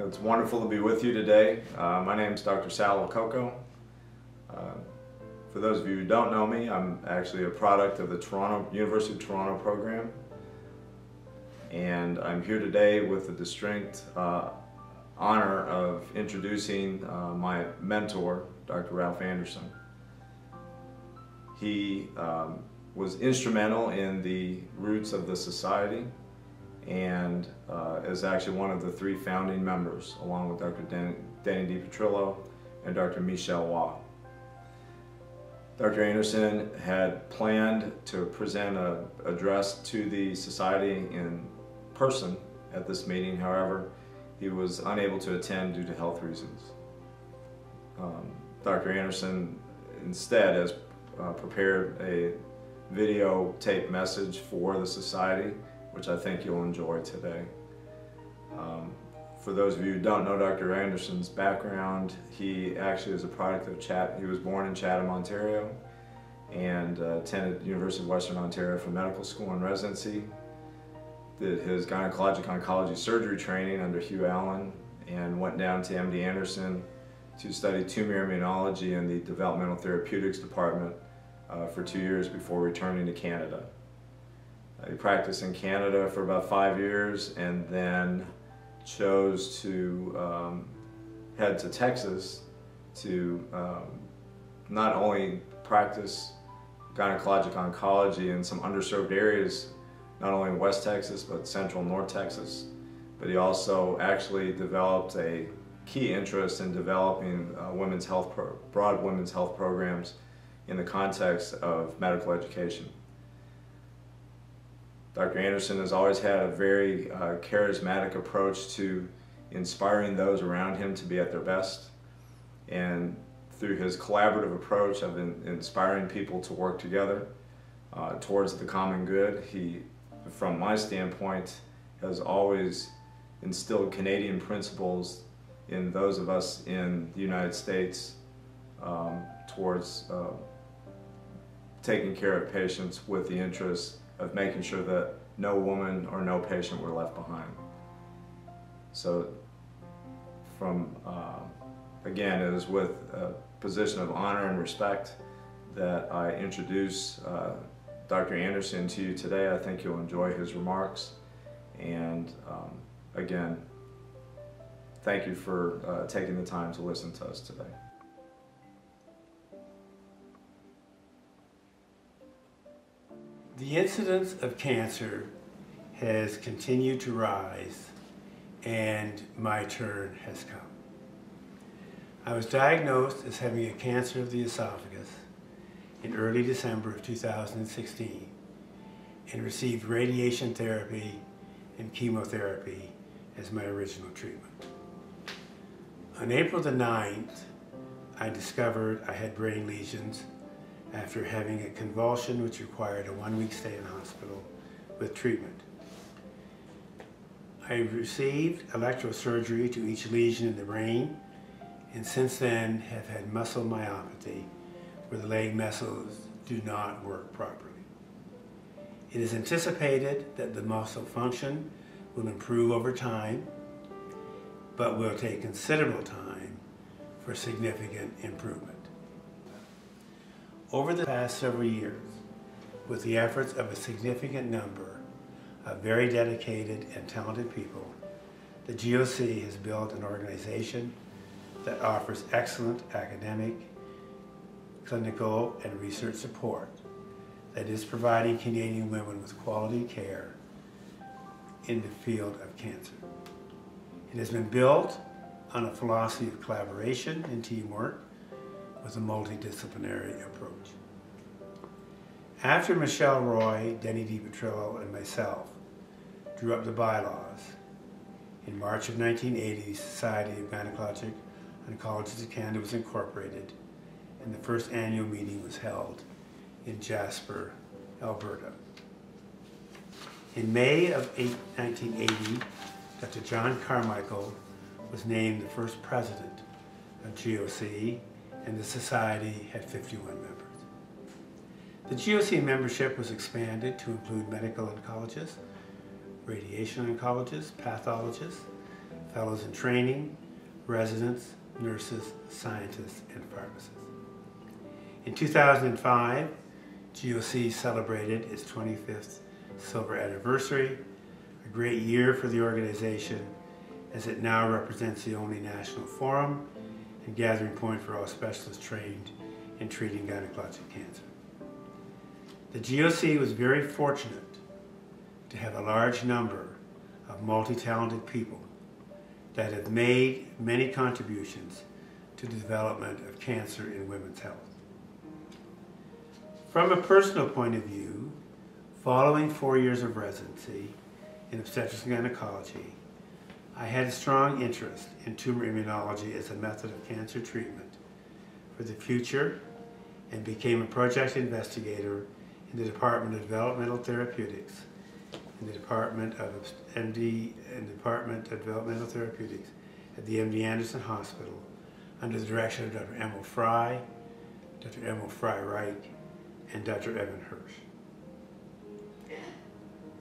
It's wonderful to be with you today. My name is Dr. Sal Lococo. For those of you who don't know me, I'm actually a product of the University of Toronto program. And I'm here today with the distinct honor of introducing my mentor, Dr. Ralph Anderson. He was instrumental in the roots of the society and is actually one of the 3 founding members, along with Dr. Denny DePetrillo and Dr. Michel Roy. Dr. Anderson had planned to present an address to the society in person at this meeting. However, he was unable to attend due to health reasons. Dr. Anderson instead has prepared a videotape message for the society, which I think you'll enjoy today. For those of you who don't know Dr. Anderson's background, he actually is a product of He was born in Chatham, Ontario, and attended University of Western Ontario for medical school and residency. Did his gynecologic oncology surgery training under Hugh Allen, and went down to MD Anderson to study tumor immunology in the developmental therapeutics department for 2 years before returning to Canada. He practiced in Canada for about 5 years and then chose to head to Texas to not only practice gynecologic oncology in some underserved areas, not only in West Texas but Central and North Texas, but he also actually developed a key interest in developing broad women's health programs in the context of medical education. Dr. Anderson has always had a very charismatic approach to inspiring those around him to be at their best, and through his collaborative approach of inspiring people to work together towards the common good, he, from my standpoint, has always instilled Canadian principles in those of us in the United States towards taking care of patients with the interest of making sure that no woman or no patient were left behind. So again, it is with a position of honor and respect that I introduce Dr. Anderson to you today. I think you'll enjoy his remarks, and again, thank you for taking the time to listen to us today. The incidence of cancer has continued to rise, and my turn has come. I was diagnosed as having a cancer of the esophagus in early December of 2016 and received radiation therapy and chemotherapy as my original treatment. On April the 9th, I discovered I had brain lesions after having a convulsion which required a 1-week stay in hospital with treatment. I received electrosurgery to each lesion in the brain, and since then have had muscle myopathy where the leg muscles do not work properly. It is anticipated that the muscle function will improve over time, but will take considerable time for significant improvement. Over the past several years, with the efforts of a significant number of very dedicated and talented people, the GOC has built an organization that offers excellent academic, clinical, and research support that is providing Canadian women with quality care in the field of cancer. It has been built on a philosophy of collaboration and teamwork with a multidisciplinary approach. After Michel Roy, Denny DePetrillo, and myself drew up the bylaws, in March of 1980, the Society of Gynecologic Oncology of Canada was incorporated, and the first annual meeting was held in Jasper, Alberta. In May of 1980, Dr. John Carmichael was named the first president of GOC, and the society had 51 members. The GOC membership was expanded to include medical oncologists, radiation oncologists, pathologists, fellows in training, residents, nurses, scientists, and pharmacists. In 2005, GOC celebrated its 25th silver anniversary, a great year for the organization as it now represents the only national forum and gathering point for all specialists trained in treating gynecologic cancer. The GOC was very fortunate to have a large number of multi-talented people that have made many contributions to the development of cancer in women's health. From a personal point of view, following 4 years of residency in obstetrics and gynecology, I had a strong interest in tumor immunology as a method of cancer treatment for the future and became a project investigator in the Department of Developmental Therapeutics in the Department of Developmental Therapeutics at the MD Anderson Hospital under the direction of Dr. Emil Frey, Dr. Emil Frey-Reich, and Dr. Evan Hirsch.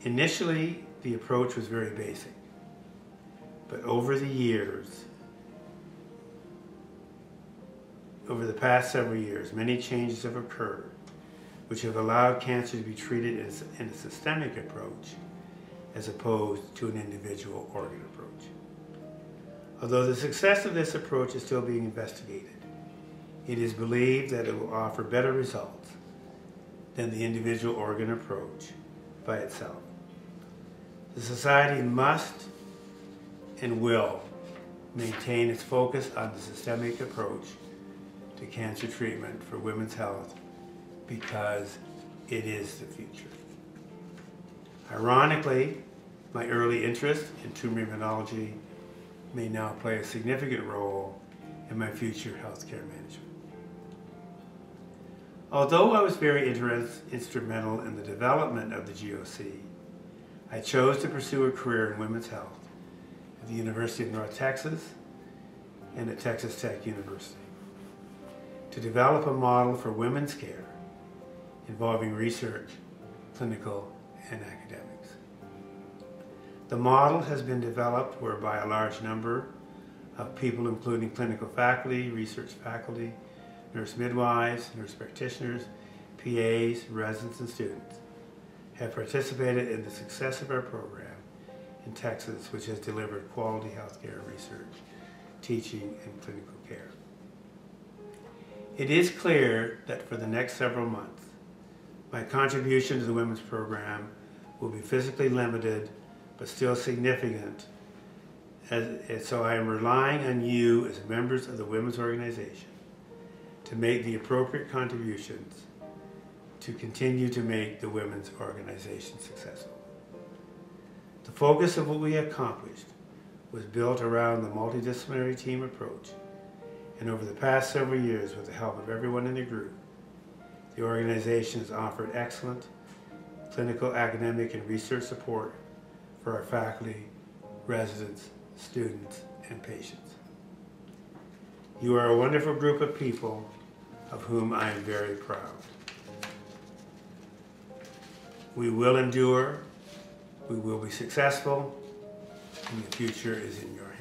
Initially, the approach was very basic, but over the years, over the past several years, many changes have occurred which have allowed cancer to be treated in a systemic approach as opposed to an individual organ approach. Although the success of this approach is still being investigated, it is believed that it will offer better results than the individual organ approach by itself. The Society must and will maintain its focus on the systemic approach to cancer treatment for women's health because it is the future. Ironically, my early interest in tumor immunology may now play a significant role in my future healthcare management. Although I was very instrumental in the development of the GOC, I chose to pursue a career in women's health at the University of North Texas and at Texas Tech University to develop a model for women's care involving research, clinical, and academics. The model has been developed whereby a large number of people, including clinical faculty, research faculty, nurse midwives, nurse practitioners, PAs, residents, and students, have participated in the success of our program in Texas, which has delivered quality healthcare research, teaching, and clinical care. It is clear that for the next several months, my contribution to the women's program will be physically limited, but still significant, so I am relying on you as members of the women's organization to make the appropriate contributions to continue to make the women's organization successful. The focus of what we accomplished was built around the multidisciplinary team approach, and over the past several years, with the help of everyone in the group, the organization has offered excellent clinical, academic, and research support for our faculty, residents, students, and patients. You are a wonderful group of people of whom I am very proud. We will endure, we will be successful, and the future is in your hands.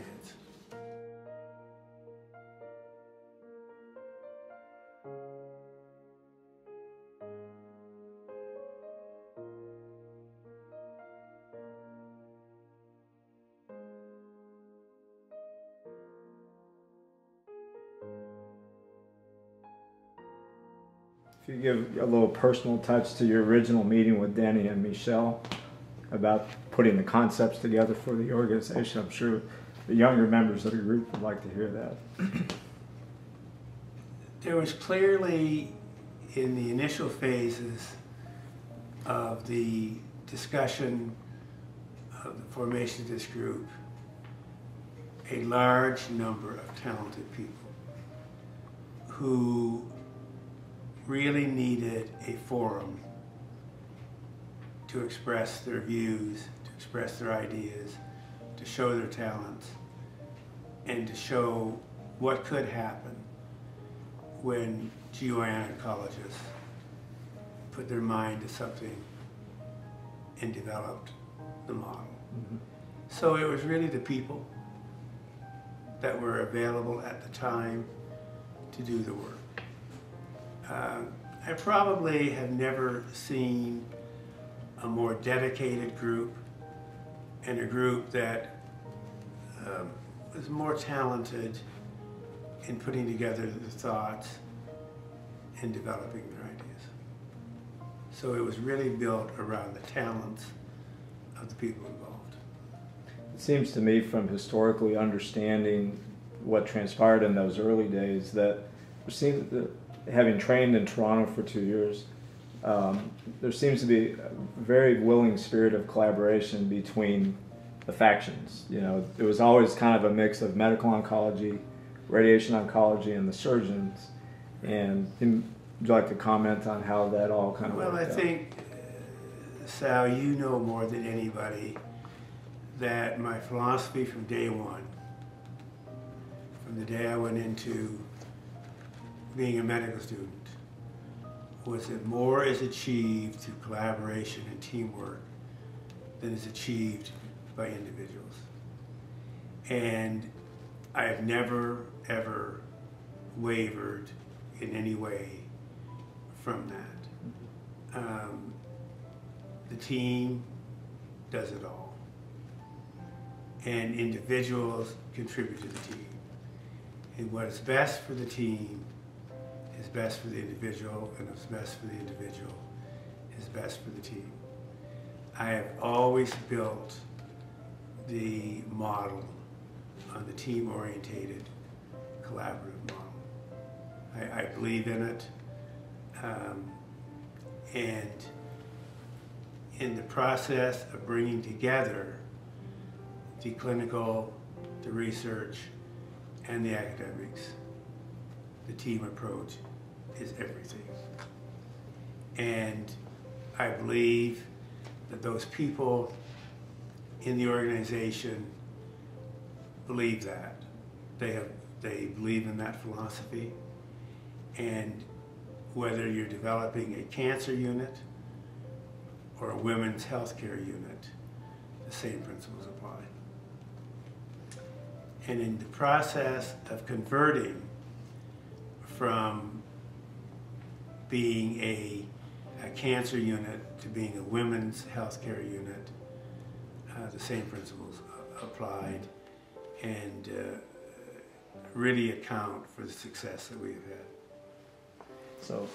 If you give a little personal touch to your original meeting with Denny and Michel about putting the concepts together for the organization, I'm sure the younger members of the group would like to hear that. There was clearly, in the initial phases of the discussion of the formation of this group, a large number of talented people who really needed a forum to express their views, to express their ideas, to show their talents, and to show what could happen when gynecologists put their mind to something and developed the model. Mm-hmm. So it was really the people that were available at the time to do the work. I probably have never seen a more dedicated group, and a group that was more talented in putting together the thoughts and developing their ideas. So it was really built around the talents of the people involved. It seems to me, from historically understanding what transpired in those early days, that there seems that, having trained in Toronto for 2 years, there seems to be a very willing spirit of collaboration between the factions. You know, it was always kind of a mix of medical oncology, radiation oncology, and the surgeons. And would you like to comment on how that all kind of worked out? Well, I think, Sal, you know more than anybody that my philosophy from day one, from the day I went into being a medical student, was that more is achieved through collaboration and teamwork than is achieved by individuals. And I have never, ever wavered in any way from that. The team does it all. And individuals contribute to the team. And what is best for the team is best for the individual, and what's best for the individual is best for the team. I have always built the model on the team-orientated, collaborative model. I believe in it, and in the process of bringing together the clinical, the research, and the academics, the team approach is everything. And I believe that those people in the organization believe that. They believe in that philosophy. And whether you're developing a cancer unit or a women's healthcare unit, the same principles apply. And in the process of converting from being a cancer unit to being a women's healthcare unit, the same principles applied, and really account for the success that we have had. So,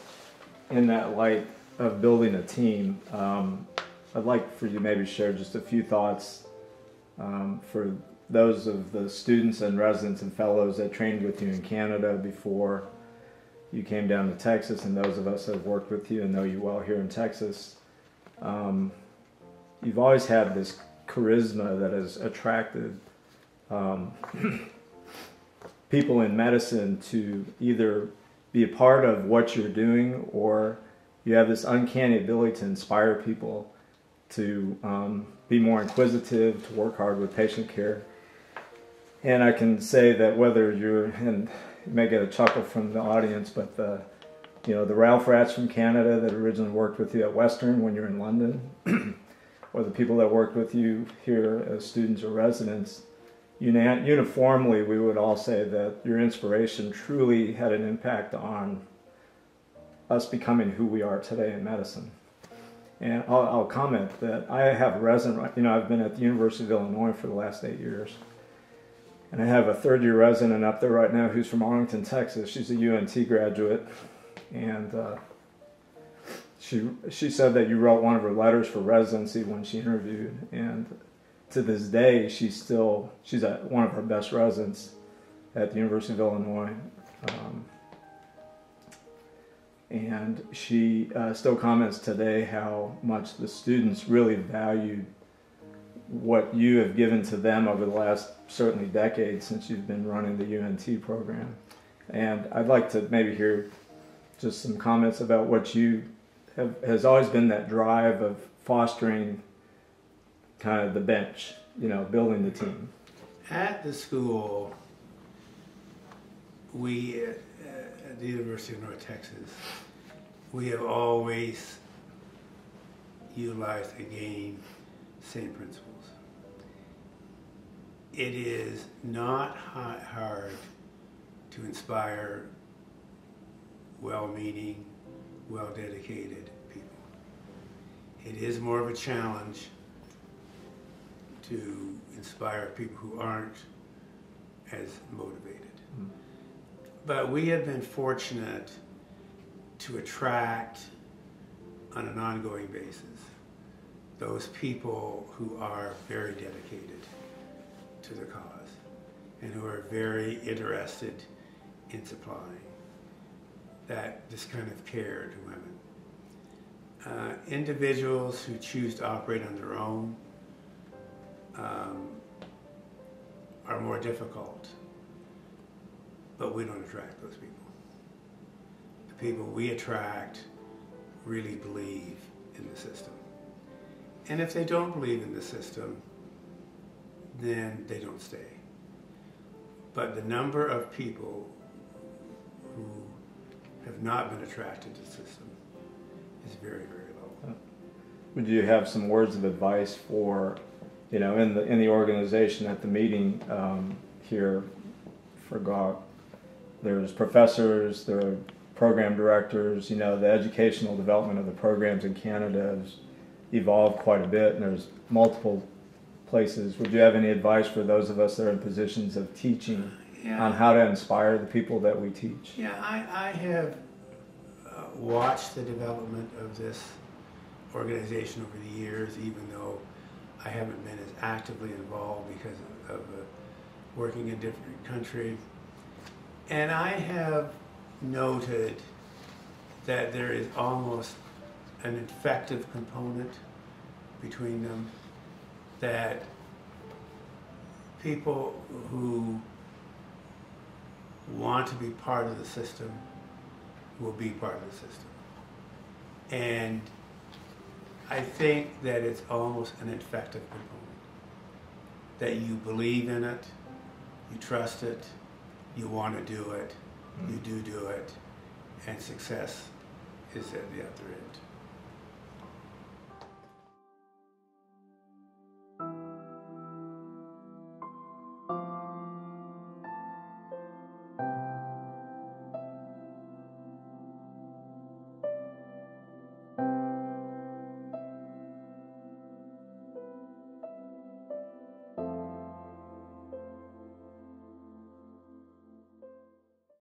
in that light of building a team, I'd like for you to maybe share just a few thoughts for those of the students and residents and fellows that trained with you in Canada before you came down to Texas, and those of us that have worked with you and know you well here in Texas. You've always had this charisma that has attracted people in medicine to either be a part of what you're doing, or you have this uncanny ability to inspire people to be more inquisitive, to work hard with patient care. And I can say that whether you're, and you may get a chuckle from the audience, but the Ralph Rats from Canada that originally worked with you at Western when you're in London, or the people that worked with you here as students or residents, uniformly we would all say that your inspiration truly had an impact on us becoming who we are today in medicine. And I'll comment that I have a resident, I've been at the University of Illinois for the last 8 years. And I have a third-year resident up there right now who's from Arlington, Texas. She's a UNT graduate, and she said that you wrote one of her letters for residency when she interviewed, and to this day she's one of her best residents at the University of Illinois, and she still comments today how much the students really valued what you have given to them over the last certainly decades since you've been running the UNT program. And I'd like to maybe hear just some comments about what you has always been that drive of fostering kind of the bench, building the team. At the school, we at the University of North Texas, we have always utilized, again, same principles. it is not hard to inspire well-meaning, well-dedicated people. It is more of a challenge to inspire people who aren't as motivated. But we have been fortunate to attract on an ongoing basis those people who are very dedicated to the cause and who are very interested in supplying this kind of care to women. Individuals who choose to operate on their own are more difficult, but we don't attract those people. The people we attract really believe in the system. And if they don't believe in the system, then they don't stay. But the number of people who have not been attracted to the system is very, very low. Would you have some words of advice for, you know, in the organization at the meeting here for GOC? There's professors, there are program directors, you know, the educational development of the programs in Canada has evolved quite a bit, and there's multiple places. Would you have any advice for those of us that are in positions of teaching on how to inspire the people that we teach? Yeah, I have watched the development of this organization over the years, even though I haven't been as actively involved because of working in a different country. And I have noted that there is almost an infective component between them, that people who want to be part of the system will be part of the system. And I think that it's almost an infective component, that you believe in it, you trust it, you want to do it, you do it, and success is at the other end.